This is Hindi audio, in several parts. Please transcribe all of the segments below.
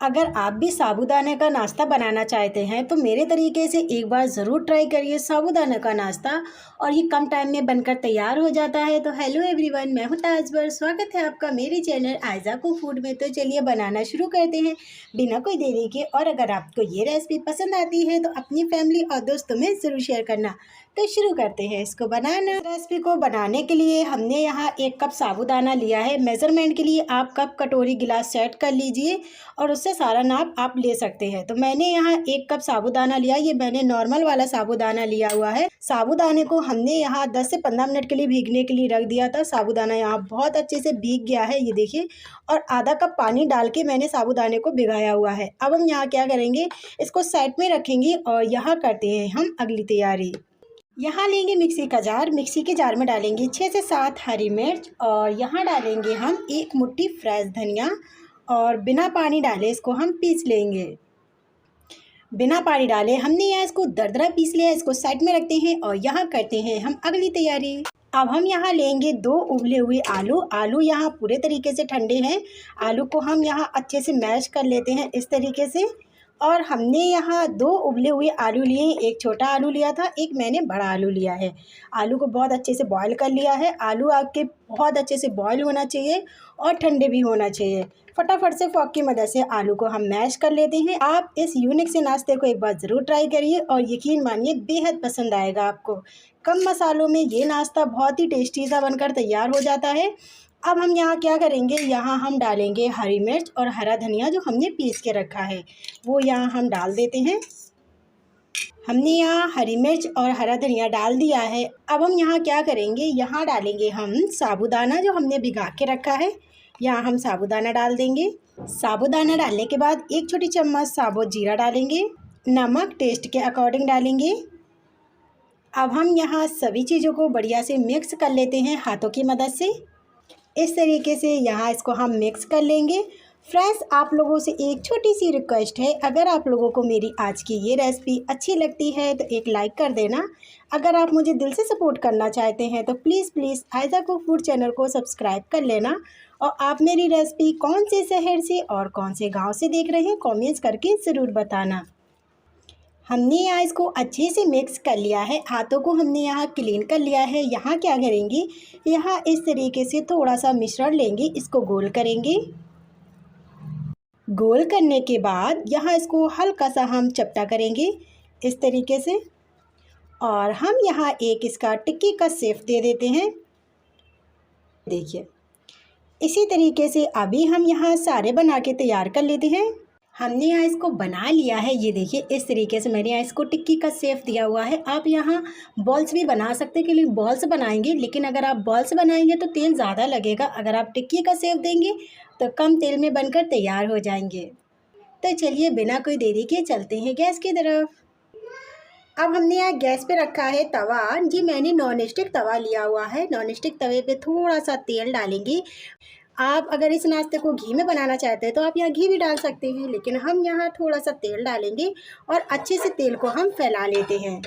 अगर आप भी साबूदाने का नाश्ता बनाना चाहते हैं तो मेरे तरीके से एक बार ज़रूर ट्राई करिए साबूदाने का नाश्ता, और ये कम टाइम में बनकर तैयार हो जाता है। तो हेलो एवरीवन, मैं हूं ताजबर। स्वागत है आपका मेरे चैनल आयजा कुक फूड में। तो चलिए बनाना शुरू करते हैं बिना कोई देरी के। और अगर आपको ये रेसिपी पसंद आती है तो अपनी फैमिली और दोस्तों में ज़रूर शेयर करना। तो शुरू करते हैं इसको बनाना। रेसिपी को बनाने के लिए हमने यहाँ 1 कप साबूदाना लिया है। मेज़रमेंट के लिए आप कप, कटोरी, गिलास सेट कर लीजिए और उससे सारा नाप आप ले सकते हैं। तो मैंने यहाँ 1 कप साबूदाना लिया। ये मैंने नॉर्मल वाला साबूदाना लिया हुआ है। साबूदाने को हमने यहाँ 10 से 15 मिनट के लिए भीगने के लिए रख दिया था। साबूदाना यहाँ बहुत अच्छे से भीग गया है, ये देखिए। और आधा कप पानी डाल के मैंने साबूदाने को भिगाया हुआ है। अब हम यहाँ क्या करेंगे, इसको साइड में रखेंगे और यहाँ करते हैं हम अगली तैयारी। यहाँ लेंगे मिक्सी का जार। मिक्सी के जार में डालेंगे 6 से 7 हरी मिर्च और यहाँ डालेंगे हम 1 मुट्ठी फ्रेश धनिया, और बिना पानी डाले इसको हम पीस लेंगे। बिना पानी डाले हमने यहाँ इसको दरदरा पीस लिया। इसको साइड में रखते हैं और यहाँ करते हैं हम अगली तैयारी। अब हम यहाँ लेंगे 2 उबले हुए आलू। आलू यहाँ पूरे तरीके से ठंडे हैं। आलू को हम यहाँ अच्छे से मैश कर लेते हैं इस तरीके से। और हमने यहाँ 2 उबले हुए आलू लिए हैं। 1 छोटा आलू लिया था, 1 मैंने बड़ा आलू लिया है। आलू को बहुत अच्छे से बॉईल कर लिया है। आलू आपके बहुत अच्छे से बॉईल होना चाहिए और ठंडे भी होना चाहिए। फटाफट से फोक की मदद से आलू को हम मैश कर लेते हैं। आप इस यूनिक से नाश्ते को एक बार ज़रूर ट्राई करिए और यकीन मानिए बेहद पसंद आएगा आपको। कम मसालों में ये नाश्ता बहुत ही टेस्टी सा बनकर तैयार हो जाता है। अब हम यहाँ क्या करेंगे, यहाँ हम डालेंगे हरी मिर्च और हरा धनिया जो हमने पीस के रखा है, वो यहाँ हम डाल देते हैं। हमने यहाँ हरी मिर्च और हरा धनिया डाल दिया है। अब हम यहाँ क्या करेंगे, यहाँ डालेंगे हम साबूदाना जो हमने भिगा के रखा है। यहाँ हम साबूदाना डाल देंगे। साबूदाना डालने के बाद 1 छोटी चम्मच साबुत जीरा डालेंगे। नमक टेस्ट के अकॉर्डिंग डालेंगे। अब हम यहाँ सभी चीज़ों को बढ़िया से मिक्स कर लेते हैं हाथों की मदद से। इस तरीके से यहाँ इसको हम मिक्स कर लेंगे। फ्रेंड्स, आप लोगों से एक छोटी सी रिक्वेस्ट है, अगर आप लोगों को मेरी आज की ये रेसिपी अच्छी लगती है तो एक लाइक कर देना। अगर आप मुझे दिल से सपोर्ट करना चाहते हैं तो please Aiza cook food channel को सब्सक्राइब कर लेना। और आप मेरी रेसिपी कौन से शहर से और कौन से गाँव से देख रहे हैं कॉमेंट्स करके ज़रूर बताना। हमने यहाँ इसको अच्छे से मिक्स कर लिया है। हाथों को हमने यहाँ क्लीन कर लिया है। यहाँ क्या करेंगे, यहाँ इस तरीके से थोड़ा सा मिश्रण लेंगे, इसको गोल करेंगे। गोल करने के बाद यहाँ इसको हल्का सा हम चपटा करेंगे इस तरीके से, और हम यहाँ एक इसका टिक्की का शेप दे देते हैं। देखिए, इसी तरीके से अभी हम यहाँ सारे बना के तैयार कर लेते हैं। हमने यहाँ इसको बना लिया है, ये देखिए इस तरीके से मैंने यहाँ इसको टिक्की का शेप दिया हुआ है। आप यहाँ बॉल्स भी बना सकते हैं, के लिए बॉल्स बनाएंगे, लेकिन अगर आप बॉल्स बनाएंगे तो तेल ज़्यादा लगेगा। अगर आप टिक्की का शेप देंगे तो कम तेल में बनकर तैयार हो जाएंगे। तो चलिए बिना कोई देरी के चलते हैं गैस की तरफ। अब हमने यहाँ गैस पे रखा है तवा। जी मैंने नॉन स्टिक तवा लिया हुआ है। नॉन स्टिक तवे पे थोड़ा सा तेल डालेंगे। आप अगर इस नाश्ते को घी में बनाना चाहते हैं तो आप यहाँ घी भी डाल सकते हैं, लेकिन हम यहाँ थोड़ा सा तेल डालेंगे और अच्छे से तेल को हम फैला लेते हैं।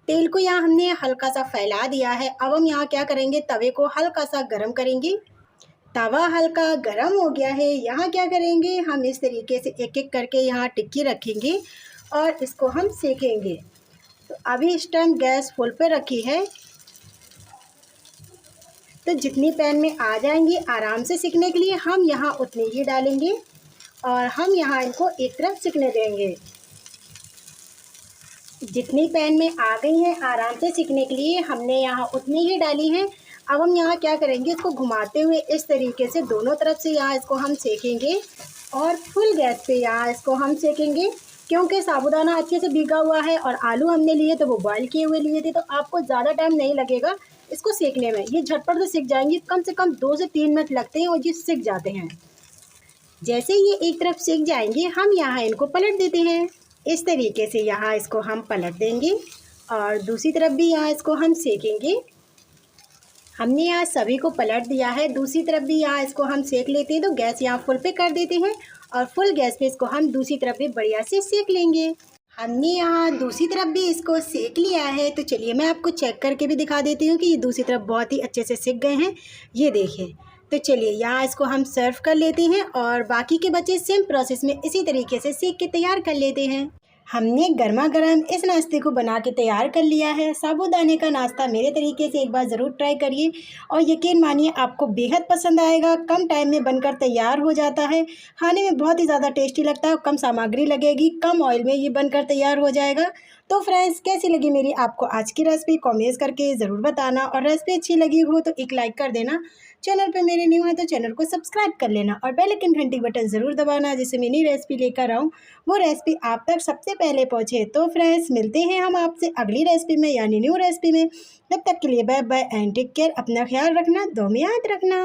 तेल को यहाँ हमने हल्का सा फैला दिया है। अब हम यहाँ क्या करेंगे, तवे को हल्का सा गरम करेंगे। तवा हल्का गरम हो गया है। यहाँ क्या करेंगे, हम इस तरीके से एक एक करके यहाँ टिक्की रखेंगे और इसको हम सेकेंगे। तो अभी इस टाइम गैस फुल पे रखी है, तो जितनी पैन में आ जाएंगी आराम से सिकने के लिए हम यहाँ उतनी ही डालेंगे और हम यहाँ इनको एक तरफ सिकने देंगे। जितनी पैन में आ गई हैं आराम से सिकने के लिए हमने यहाँ उतनी ही डाली हैं। अब हम यहाँ क्या करेंगे, इसको घुमाते हुए इस तरीके से दोनों तरफ से यहाँ इसको हम सेकेंगे और फुल गैस पे यहाँ इसको हम सेकेंगे। क्योंकि साबूदाना अच्छे से भीगा हुआ है और आलू हमने लिए तो वो बॉईल किए हुए लिए थे, तो आपको ज़्यादा टाइम नहीं लगेगा इसको सेकने में। ये झटपट से सिक जाएंगी, कम से कम 2 से 3 मिनट लगते हैं और ये सिक जाते हैं। जैसे ये एक तरफ सिक जाएंगे हम यहाँ इनको पलट देते हैं। इस तरीके से यहाँ इसको हम पलट देंगे और दूसरी तरफ भी यहाँ इसको हम सेकेंगे। हमने यहाँ सभी को पलट दिया है, दूसरी तरफ भी यहाँ इसको हम सेक लेते हैं। तो गैस यहाँ फुल पे कर देते हैं और फुल गैस पे इसको हम दूसरी तरफ भी बढ़िया से सेक लेंगे। हमने यहाँ दूसरी तरफ भी इसको सेक लिया है। तो चलिए मैं आपको चेक करके भी दिखा देती हूँ कि ये दूसरी तरफ बहुत ही अच्छे से सिक गए हैं। ये देखिए, तो चलिए यहाँ इसको हम सर्व कर लेते हैं और बाकी के बच्चे सेम प्रोसेस में इसी तरीके से सेक के तैयार कर लेते हैं। हमने गर्मा गर्म इस नाश्ते को बना के तैयार कर लिया है। साबूदाने का नाश्ता मेरे तरीके से एक बार ज़रूर ट्राई करिए और यकीन मानिए आपको बेहद पसंद आएगा। कम टाइम में बनकर तैयार हो जाता है, खाने में बहुत ही ज़्यादा टेस्टी लगता है, कम सामग्री लगेगी, कम ऑयल में ये बनकर तैयार हो जाएगा। तो फ्रेंड्स, कैसी लगी मेरी आपको आज की रेसिपी कमेंट्स करके ज़रूर बताना और रेसिपी अच्छी लगी हो तो एक लाइक कर देना। चैनल पे मेरे न्यू है तो चैनल को सब्सक्राइब कर लेना और बेल आइकन घंटी बटन ज़रूर दबाना, जिससे मैं नई रेसिपी लेकर आऊँ वो रेसिपी आप तक सबसे पहले पहुँचे। तो फ्रेंड्स, मिलते हैं हम आपसे अगली रेसिपी में यानी न्यू रेसिपी में। तब तक के लिए bye bye and take care. अपना ख्याल रखना, दुआ में याद रखना।